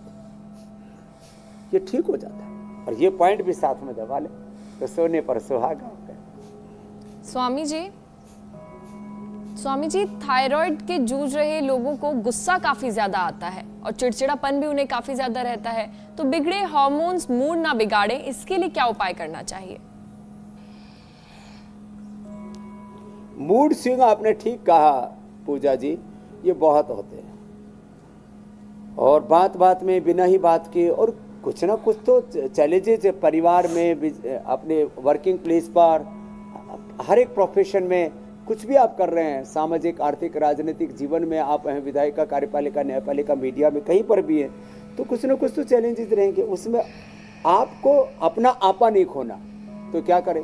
ये ठीक हो जाता है और ये पॉइंट भी साथ में दबा ले तो सोने पर सुहागा होता है। स्वामी जी थायराइड के जूझ रहे लोगों को गुस्सा काफी ज्यादा आता है और चिड़चिड़ापन भी उन्हें काफी ज्यादा रहता है, तो बिगड़े हार्मोन्स मूड ना बिगाड़े, इसके लिए क्या उपाय करना चाहिए? मूड स्विंग आपने ठीक कहा पूजा जी, ये बहुत होते हैं और बात बात में बिना ही बात के और कुछ ना कुछ तो चैलेंजेस परिवार में, अपने वर्किंग प्लेस पर, हर एक प्रोफेशन में कुछ भी आप कर रहे हैं, सामाजिक, आर्थिक, राजनीतिक जीवन में आप हैं, विधायिका, कार्यपालिका, न्यायपालिका, मीडिया में कहीं पर भी हैं, तो कुछ ना कुछ तो चैलेंजेस रहेंगे। उसमें आपको अपना आपा नहीं खोना, तो क्या करें?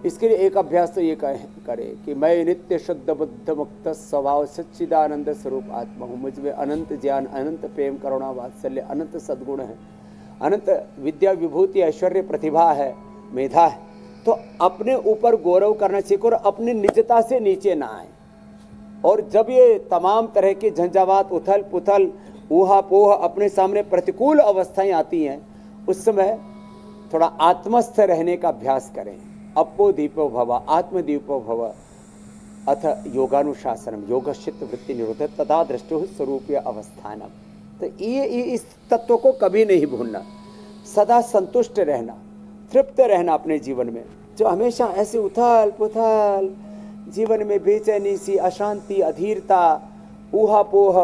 इसके लिए एक अभ्यास तो ये करें कि मैं नित्य शुद्ध बुद्ध मुक्त स्वभाव सच्चिदानंद स्वरूप आत्मा हूँ, मुझ में अनंत ज्ञान, अनंत प्रेम, करुणा, वात्सल्य, अनंत सद्गुण है, अनंत विद्या, विभूति, ऐश्वर्य, प्रतिभा है, मेधा है। तो अपने ऊपर गौरव करना सीखो और अपनी निजता से नीचे ना आए। और जब ये तमाम तरह के झंझावात, उथल पुथल, ऊहा-पोह, अपने सामने प्रतिकूल अवस्थाएं आती हैं, उस समय थोड़ा आत्मस्थ रहने का अभ्यास करें। अपो दीपो भव, आत्मदीपो भव, अथ योगानुशासनम, योगश्चित्त वृत्ति निरोध तथा दृष्टो स्वरूपीय अवस्थानम। तो ये इस तत्व को कभी नहीं भूलना, सदा संतुष्ट रहना, तृप्त रहना अपने जीवन में। जो हमेशा ऐसे उथल पुथल, जीवन में बेचैनी सी, अशांति, अधीरता, ऊहा-पोह,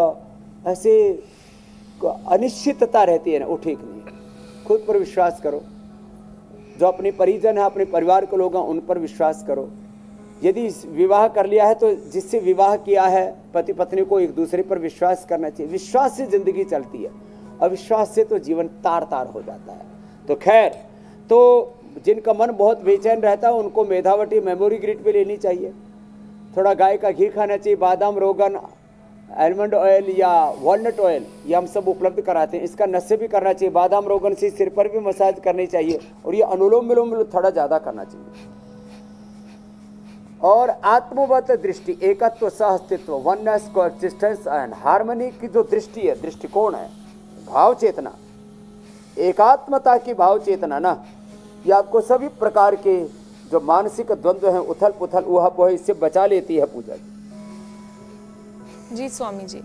ऐसे अनिश्चितता रहती है ना, वो ठीक नहीं है। खुद पर विश्वास करो, जो अपने परिजन है, अपने परिवार के लोग हैं, उन पर विश्वास करो। यदि विवाह कर लिया है तो जिससे विवाह किया है पति पत्नी को एक दूसरे पर विश्वास करना चाहिए। विश्वास से जिंदगी चलती है, अविश्वास से तो जीवन तार तार हो जाता है। तो खैर, तो जिनका मन बहुत बेचैन रहता है उनको मेधावटी मेमोरी ग्रिड भी लेनी चाहिए। थोड़ा गाय का घी खाना चाहिए, बादाम, रोगन, आलमंड ऑयल या वॉलनट ऑयल, ये हम सब उपलब्ध कराते हैं। इसका नशे भी करना चाहिए, बादाम रोगन से सिर पर भी मसाज करनी चाहिए और ये अनुलोम विलोम थोड़ा ज़्यादा करना चाहिए। और आत्मवत दृष्टि, एकत्व, सह अस्तित्व, वननेस, कोएक्सिस्टेंस एंड हार्मनी की जो दृष्टि है, दृष्टिकोण है, भाव चेतना, एकात्मता की भाव चेतना ना, ये आपको सभी प्रकार के जो मानसिक द्वंद्व हैं, उथल पुथल, ऊहा-पोह, इससे बचा लेती है पूजा जी। स्वामी जी,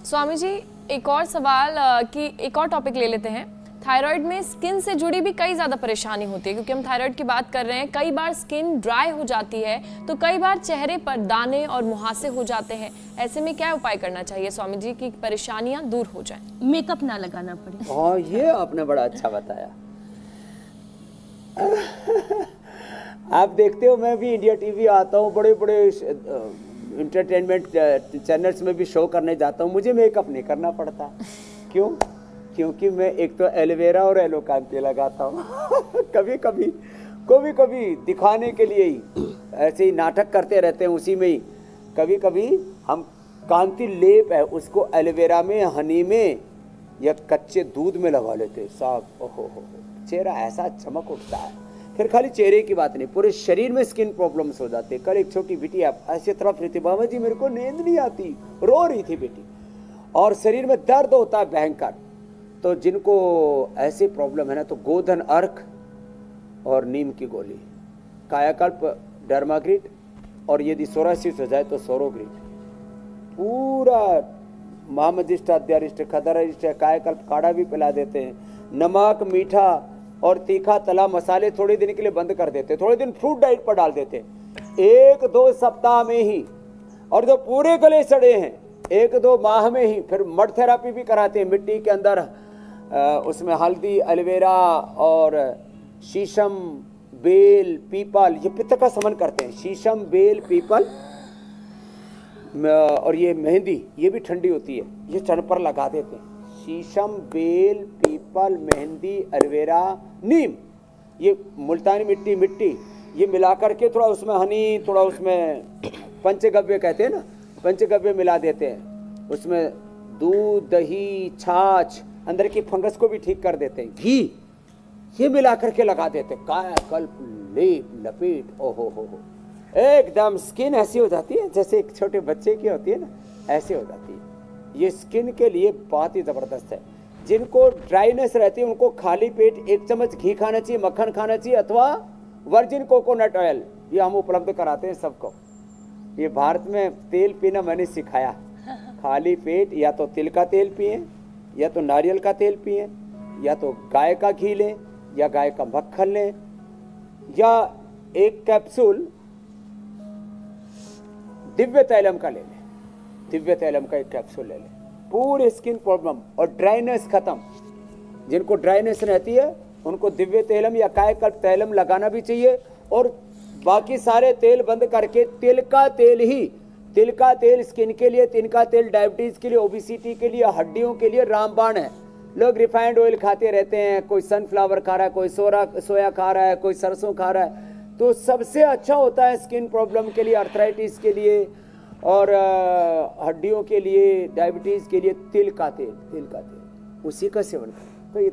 स्वामी जी एक और सवाल कि एक और टॉपिक ले लेते हैं। थायराइड में स्किन से जुड़ी भी कई ज़्यादा परेशानी होती है, क्योंकि हम थायराइड की बात कर रहे हैं। कई बार स्किन ड्राई हो जाती है, तो कई बार चेहरे पर दाने और मुहासे हो जाते हैं। ऐसे में क्या उपाय करना चाहिए स्वामी जी कि परेशानियां दूर हो जाएं? मेकअप ना लगाना पड़े। हाँ, ये आपने बड़ा अच्छा बताया। आप देखते हो, मैं भी इंडिया टीवी आता हूँ, बड़े बड़े इंटरटेनमेंट चैनल्स में भी शो करने जाता हूँ, मुझे मेकअप नहीं करना पड़ता। क्यों? क्योंकि मैं एक तो एलोवेरा और एलोकांती लगाता हूँ। कभी कभी दिखाने के लिए ही ऐसे ही नाटक करते रहते हैं, उसी में ही कभी कभी हम कांति लेप है उसको एलोवेरा में, हनी में या कच्चे दूध में लगा लेते साहब, ओहो हो, चेहरा ऐसा चमक उठता है। फिर खाली चेहरे की बात नहीं, पूरे शरीर में स्किन प्रॉब्लम्स हो जाते। कल एक छोटी बेटी ऐसी तरफ रही थी, बाबा जी मेरे को नींद नहीं आती, रो रही थी बेटी, और शरीर में दर्द होता है भयंकर। तो जिनको ऐसी प्रॉब्लम है ना, तो गोधन अर्क और नीम की गोली, कायाकल्प डर्माग्रिट, और यदि सोरासिस हो जाए तो सोरोग्रिट, पूरा महामजिष्ट, अध्यारिष्ट, खदरिष्ट, कायाकल्प काढ़ा भी पिला देते हैं। नमक, मीठा और तीखा तला मसाले थोड़े दिन के लिए बंद कर देते, थोड़े दिन फ्रूट डाइट पर डाल देते, 1-2 सप्ताह में ही। और जो पूरे गले सड़े हैं 1-2 माह में ही फिर मड थेरापी भी कराते हैं। मिट्टी के अंदर उसमें हल्दी, एलोवेरा और शीशम, बेल, पीपल, ये पित्त का समन करते हैं। शीशम, बेल, पीपल और ये मेहंदी, ये भी ठंडी होती है, ये चरण पर लगा देते हैं। शीशम, बेल, पीपल, मेहंदी, एलोवेरा, नीम, ये मुल्तानी मिट्टी ये मिलाकर के थोड़ा उसमें हनी, थोड़ा उसमें पंचगव्य कहते हैं ना, पंचगव्य मिला देते हैं। उसमें दूध, दही, छाछ, अंदर की फंगस को भी ठीक कर देते हैं। घी ये मिला करके लगा देते, कायाकल्प लेप लपेट, ओहो हो, एकदम स्किन ऐसी हो जाती है जैसे एक छोटे बच्चे की होती है ना, ऐसे हो जाती है। ये स्किन के लिए बहुत ही ज़बरदस्त है। जिनको ड्राइनेस रहती है उनको खाली पेट 1 चम्मच घी खाना चाहिए, मक्खन खाना चाहिए, अथवा वर्जिन कोकोनट ऑयल, ये हम उपलब्ध कराते हैं सबको। ये भारत में तेल पीना मैंने सिखाया। खाली पेट या तो तिल का तेल पिए, या तो नारियल का तेल पिए, या तो गाय का घी लें, या गाय का मक्खन लें, या एक कैप्सूल दिव्य तैलम का ले लें, दिव्य तैलम का एक कैप्सूल ले लें, पूरे स्किन प्रॉब्लम और ड्राइनेस खत्म। जिनको ड्राइनेस रहती है उनको दिव्य तैलम या कायाकल्प तैलम लगाना भी चाहिए, और बाकी सारे तेल बंद करके तिल का तेल ही, तिल का तेल स्किन के लिए, तिल का तेल डायबिटीज के लिए, ओबिसिटी के लिए, हड्डियों के लिए रामबाण है। लोग रिफाइंड ऑयल खाते रहते हैं, कोई सनफ्लावर खा रहा है, कोई सोया खा रहा है, कोई सरसों खा रहा है। तो सबसे अच्छा होता है स्किन प्रॉब्लम के लिए, अर्थराइटिस के लिए और हड्डियों के लिए, डायबिटीज़ के लिए तिल का तेल, उसी का सेवन करें। तो ये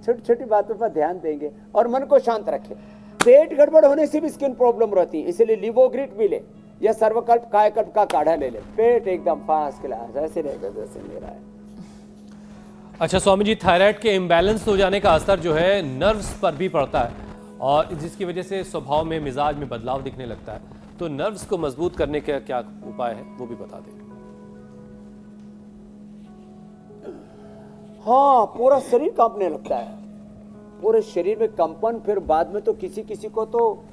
छोटी छोटी बातों पर ध्यान देंगे और मन को शांत रखें। पेट गड़बड़ होने से भी स्किन प्रॉब्लम रहती है, इसलिए लिवोग्रिट भी ले या सर्वकल्प कायाकल्प का काढ़ा ले ले, पेट एकदम फास्ट क्लास ऐसे रहेगा जैसे मेरा है। अच्छा स्वामी जी, थायराइड के इम्बैलेंस हो जाने का असर जो है नर्व्स पर भी पड़ता है, और जिसकी वजह से स्वभाव में, मिजाज में बदलाव दिखने लगता है। तो नर्व्स को मजबूत करने का क्या उपाय है वो भी बता दें। हाँ, पूरा शरीर कांपने लगता है, पूरे शरीर में कंपन, फिर बाद में तो किसी किसी को तो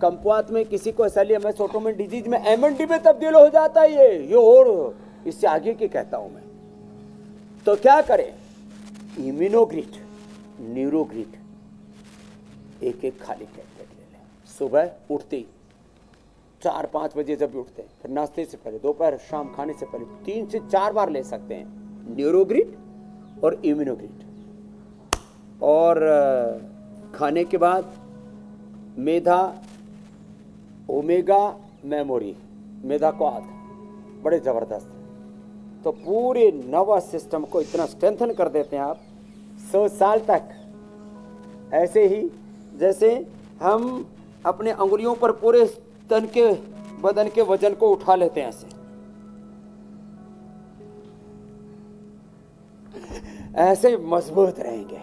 कंपवात में, किसी को एसएलईएमएस ऑटोइम्यून डिजीज में एमएनडी में तब्दील हो जाता है। ये और इससे आगे की कहता हूं मैं। तो क्या करें? इम्यूनोग्रिट, न्यूरोग्रिट एक खाली टैबलेट ले लें। सुबह उठते ही 4-5 बजे जब भी उठते हैं, फिर नाश्ते से पहले, दोपहर, शाम खाने से पहले 3 से 4 बार ले सकते हैं, न्यूरोग्रिट और इम्यूनोग्रिट। और खाने के बाद मेधा, ओमेगा, मेमोरी, मेधा को आध, बड़े ज़बरदस्त। तो पूरे नर्वस सिस्टम को इतना स्ट्रेंथन कर देते हैं आप 100 साल तक। ऐसे ही जैसे हम अपने अंगुलियों पर पूरे तन के, बदन के वजन को उठा लेते हैं, ऐसे मजबूत रहेंगे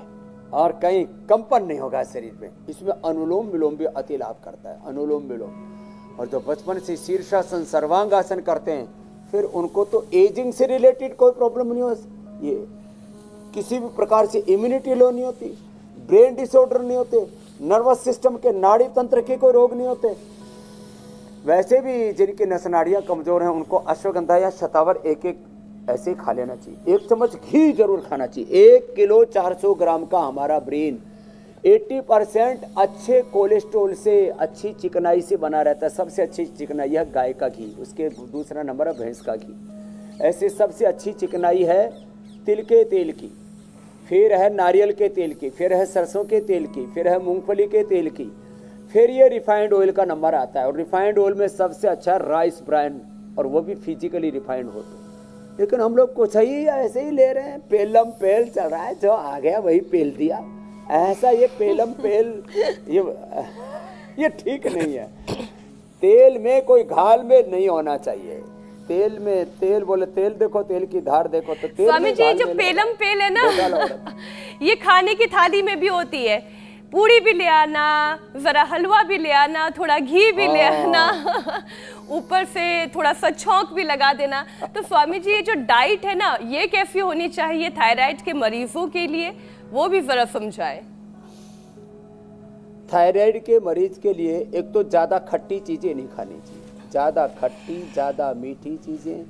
और कहीं कंपन नहीं होगा शरीर में। इसमें अनुलोम विलोम भी अति लाभ करता है, अनुलोम विलोम। और जो बचपन से शीर्षासन, सर्वांगासन करते हैं, फिर उनको तो एजिंग से रिलेटेड कोई प्रॉब्लम नहीं हो, ये किसी भी प्रकार से इम्यूनिटी लो नहीं होती, ब्रेन डिसऑर्डर नहीं होते, नर्वस सिस्टम के नाड़ी तंत्र के कोई रोग नहीं होते। वैसे भी जिनकी नस नाड़ियाँ कमजोर हैं उनको अश्वगंधा या शतावर एक ऐसे खा लेना चाहिए। 1 चम्मच घी जरूर खाना चाहिए। 1 किलो 400 ग्राम का हमारा ब्रेन 80% अच्छे कोलेस्ट्रॉल से, अच्छी चिकनाई से बना रहता है। सबसे अच्छी चिकनाई है गाय का घी, उसके दूसरा नंबर है भैंस का घी। ऐसे सबसे अच्छी चिकनाई है तिल के तेल की, फिर है नारियल के तेल की, फिर है सरसों के तेल की, फिर है मूंगफली के तेल की, फिर ये रिफाइंड ऑयल का नंबर आता है। और रिफाइंड ऑयल में सबसे अच्छा राइस ब्रांड, और वो भी फिजिकली रिफाइंड हो तो लेकिन हम लोग कुछ ही ऐसे ही ले रहे हैं, पेलम पेल चल रहा है, जो आ गया वही पेल दिया। ऐसा ये पेलम पेल ये ठीक नहीं है। तेल में कोई घाल में नहीं होना चाहिए। तेल में तेल बोले तेल देखो, तेल की धार देखो, तो तेल स्वामी जी जो पेलम पेल है ना ये खाने की थाली में भी होती है। पूड़ी भी ले आना, जरा हलवा भी ले आना, थोड़ा घी भी ले आना, ऊपर से थोड़ा सा छौंक भी लगा देना। तो स्वामी जी ये जो डाइट है ना ये कैसी होनी चाहिए थायराइड के मरीजों के लिए, वो भी जरा समझाएं। थायराइड के मरीज के लिए एक तो ज़्यादा खट्टी चीज़ें नहीं खानी चाहिए, ज़्यादा खट्टी ज़्यादा मीठी चीज़ें,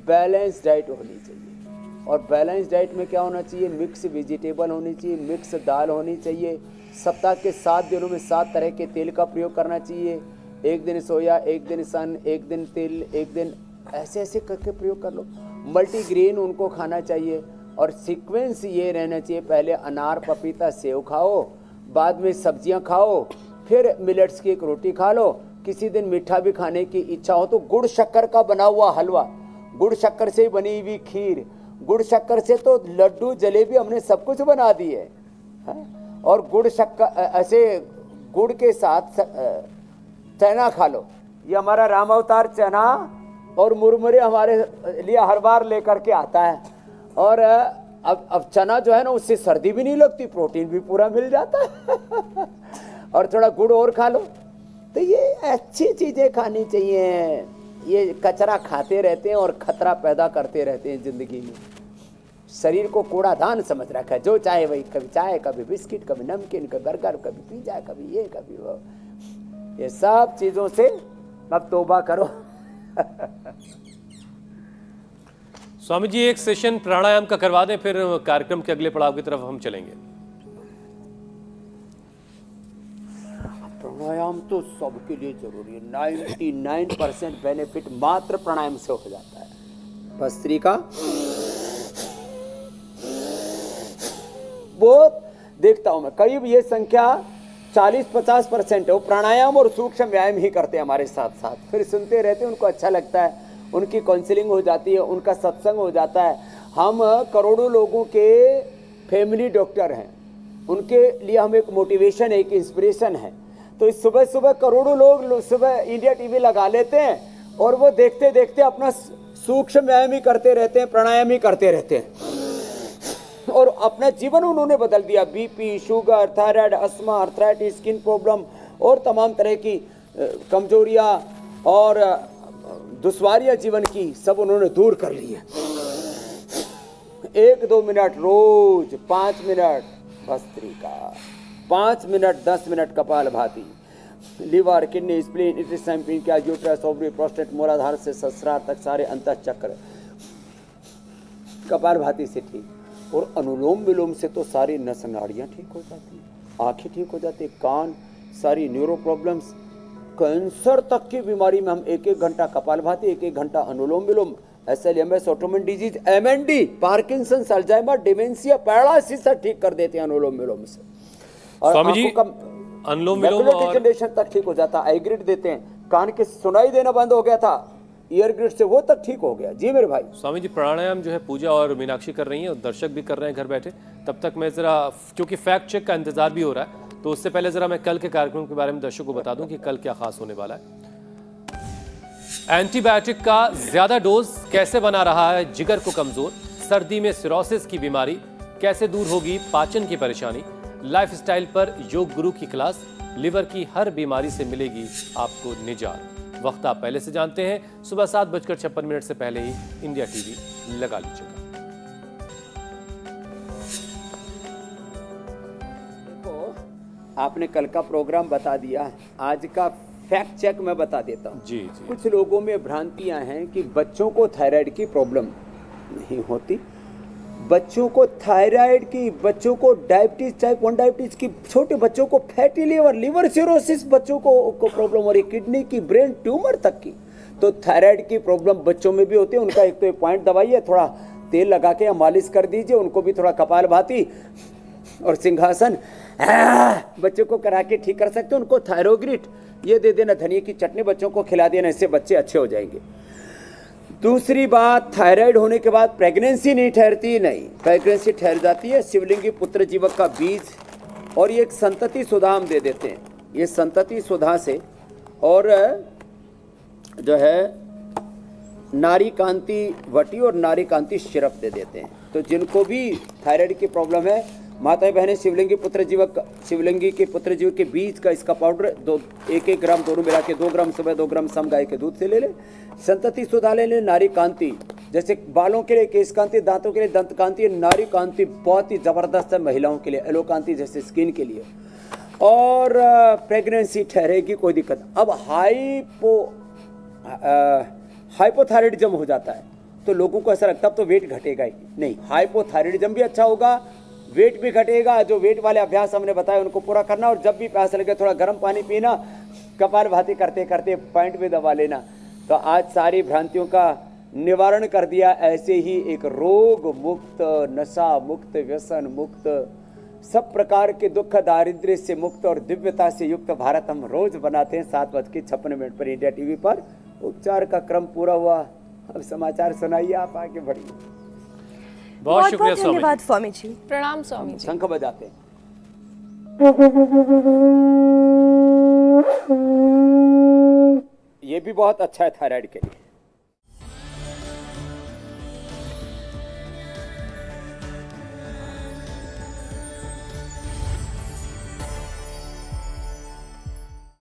बैलेंस डाइट होनी चाहिए। और बैलेंस डाइट में क्या होना चाहिए, मिक्स वेजिटेबल होनी चाहिए, मिक्स दाल होनी चाहिए। सप्ताह के 7 दिनों में 7 तरह के तेल का प्रयोग करना चाहिए। एक दिन सोया, एक दिन सन, एक दिन तिल, एक दिन ऐसे ऐसे करके प्रयोग कर लो। मल्टीग्रेन उनको खाना चाहिए। और सीक्वेंस ये रहना चाहिए, पहले अनार पपीता सेव खाओ, बाद में सब्जियां खाओ, फिर मिलेट्स की एक रोटी खा लो। किसी दिन मीठा भी खाने की इच्छा हो तो गुड़ शक्कर का बना हुआ हलवा, गुड़ शक्कर से बनी हुई खीर, गुड़ शक्कर से तो लड्डू जलेबी हमने सब कुछ बना दी है। और गुड़ शक्कर ऐसे गुड़ के साथ चना खा लो। ये हमारा राम अवतार चना और मुरमुरे हमारे लिए हर बार लेकर के आता है। और अब चना जो है ना उससे सर्दी भी नहीं लगती, प्रोटीन भी पूरा मिल जाता है। और थोड़ा गुड़ और खा लो। तो ये अच्छी चीज़ें खानी चाहिए। ये कचरा खाते रहते हैं और खतरा पैदा करते रहते हैं ज़िंदगी में। शरीर को कूड़ादान समझ रखा है, जो चाहे वही, कभी चाय, कभी बिस्किट, कभी नमकीन, कभी बर्गर, कभी पिज्जा, कभी ये कभी वो। ये सब चीज़ों से अब तौबा करो। स्वामी जी एक सेशन प्राणायाम का करवा दें, फिर कार्यक्रम के अगले पड़ाव की तरफ हम चलेंगे। प्राणायाम तो सबके लिए जरूरी है। 99% बेनिफिट मात्र प्राणायाम से हो जाता है। भस्त्रिका वो देखता हूं मैं, करीब ये संख्या 40-50% है वो प्राणायाम और सूक्ष्म व्यायाम ही करते हैं हमारे साथ साथ। फिर सुनते रहते हैं, उनको अच्छा लगता है, उनकी काउंसलिंग हो जाती है, उनका सत्संग हो जाता है। हम करोड़ों लोगों के फैमिली डॉक्टर हैं, उनके लिए हम एक मोटिवेशन है, एक इंस्पिरेशन है। तो इस सुबह सुबह करोड़ों लोग सुबह इंडिया टीवी लगा लेते हैं और वो देखते देखते अपना सूक्ष्म व्यायाम ही करते रहते हैं, प्राणायाम ही करते रहते हैं और अपना जीवन उन्होंने बदल दिया। BP, sugar, thyroid, asthma, arthritis, skin problem और तमाम तरह की कमजोरियां और दुश्वारियां जीवन की सब उन्होंने दूर कर ली है। 1-2 मिनट रोज, 5 minute bhastrika, 5 minute 10 minute kapalbhati, liver, kidney, spleen, intestine, pancreas, uterus, ovary, prostate, मूलाधार से सहस्रार तक सारे अंतःचक्र कपालभाति से ठीक। और अनुलोम विलोम से तो सारी नस नाड़ियाँ ठीक हो जाती हैं, आँखें ठीक हो जाती, कान, सारी न्यूरो प्रॉब्लम्स, कैंसर तक की बीमारी में हम 1-1 घंटा कपालभाति, 1-1 घंटा अनुलोम विलोम, SLMS, autoimmune disease, MND, Parkinson, Alzheimer, dementia, paralysis ठीक कर देते हैं अनुलोम विलोम से। और स्वामी जी अनुलोम विलोम और जनरेशन तक ठीक हो जाता है। आई ग्रिड देते हैं, कान के सुनाई देना बंद हो गया था ईयर ग्रिड से, वो तक ठीक हो गया। जी मेरे भाई। स्वामी जी प्राणायाम जो है पूजा और मीनाक्षी कर रही हैं और दर्शक भी कर रहे हैं घर बैठे, तब तक मैं जरा, क्योंकि फैक्ट चेक का इंतजार भी हो रहा है, तो उससे पहले जरा मैं कल के कार्यक्रम के बारे में दर्शकों को बता दूं कि कल क्या खास होने वाला है। एंटीबायोटिक का ज्यादा डोज कैसे बना रहा है जिगर को कमजोर, सर्दी में सिरोसिस की बीमारी कैसे दूर होगी, पाचन की परेशानी, लाइफस्टाइल पर योग गुरु की क्लास, लिवर की हर बीमारी से मिलेगी आपको निजात। वक्त आप पहले से जानते हैं, सुबह 7:56 से पहले ही इंडिया टीवी लगा लीजिएगा। आपने कल का प्रोग्राम बता दिया, आज का फैक्ट चेक मैं बता देता हूँ। जी जी। कुछ लोगों में भ्रांतियां हैं कि बच्चों को थायराइड की प्रॉब्लम नहीं होती। बच्चों को थायराइड की, बच्चों को डायबिटीज, टाइप 1 डायबिटीज की, छोटे बच्चों को फैटी लिवर, लिवर सिरोसिस बच्चों को प्रॉब्लम हो रही, किडनी की, ब्रेन ट्यूमर तक की। तो थायराइड की प्रॉब्लम बच्चों में भी होती है। उनका एक तो पॉइंट दबाइए, थोड़ा तेल लगा के मालिश कर दीजिए, उनको भी थोड़ा कपालभाति और सिंहासन बच्चों को करा के ठीक कर सकते हैं। उनको थायरोग्रिट ये दे देना, धनिया की चटनी बच्चों को खिला देना, इससे बच्चे अच्छे हो जाएंगे। दूसरी बात, थायराइड होने के बाद प्रेगनेंसी नहीं ठहरती, नहीं, प्रेगनेंसी ठहर जाती है। शिवलिंगी पुत्र जीवक का बीज और ये एक संतति सुधा हम दे देते हैं, ये संतति सुधा से, और जो है नारी कांति वटी और नारी कांति सिरप दे देते हैं। तो जिनको भी थायराइड की प्रॉब्लम है, माताएं बहनें, शिवलिंगी पुत्र जीवक, शिवलिंगी के पुत्र जीवक के बीज का इसका पाउडर 1-1 ग्राम दोनों मिला के 2 ग्राम सुबह 2 ग्राम शाम गाय के दूध से ले लें। संतति सुधा ले लें। नारी कांति, जैसे बालों के लिए केश कांति, दांतों के लिए दंत कांति, नारी कांति बहुत ही जबरदस्त है महिलाओं के लिए, एलो कांति जैसे स्किन के लिए, और प्रेगनेंसी ठहरेगी, कोई दिक्कत। अब हाइपोथायराइडिज्म हो जाता है तो लोगों को ऐसा लगता है अब तो वेट घटेगा ही नहीं, हाइपोथायराइडिज्म भी अच्छा होगा, वेट भी घटेगा। जो वेट वाले अभ्यास हमने बताया उनको पूरा करना, और जब भी प्यास लगे थोड़ा गर्म पानी पीना, कपालभाति करते करते पॉइंट भी दबा लेना। तो आज सारी भ्रांतियों का निवारण कर दिया। ऐसे ही एक रोग मुक्त, नशा मुक्त, व्यसन मुक्त, सब प्रकार के दुख दारिद्र्य से मुक्त और दिव्यता से युक्त भारत हम रोज बनाते हैं 7:56 पर इंडिया टीवी पर। उपचार का क्रम पूरा हुआ, अब समाचार सुनाइए, आप आगे बढ़िए। बहुत शुक्रिया धन्यवाद स्वामी जी। प्रणाम स्वामी जी। शंख बजाते हैं। ये भी बहुत अच्छा है थायराइड के लिए।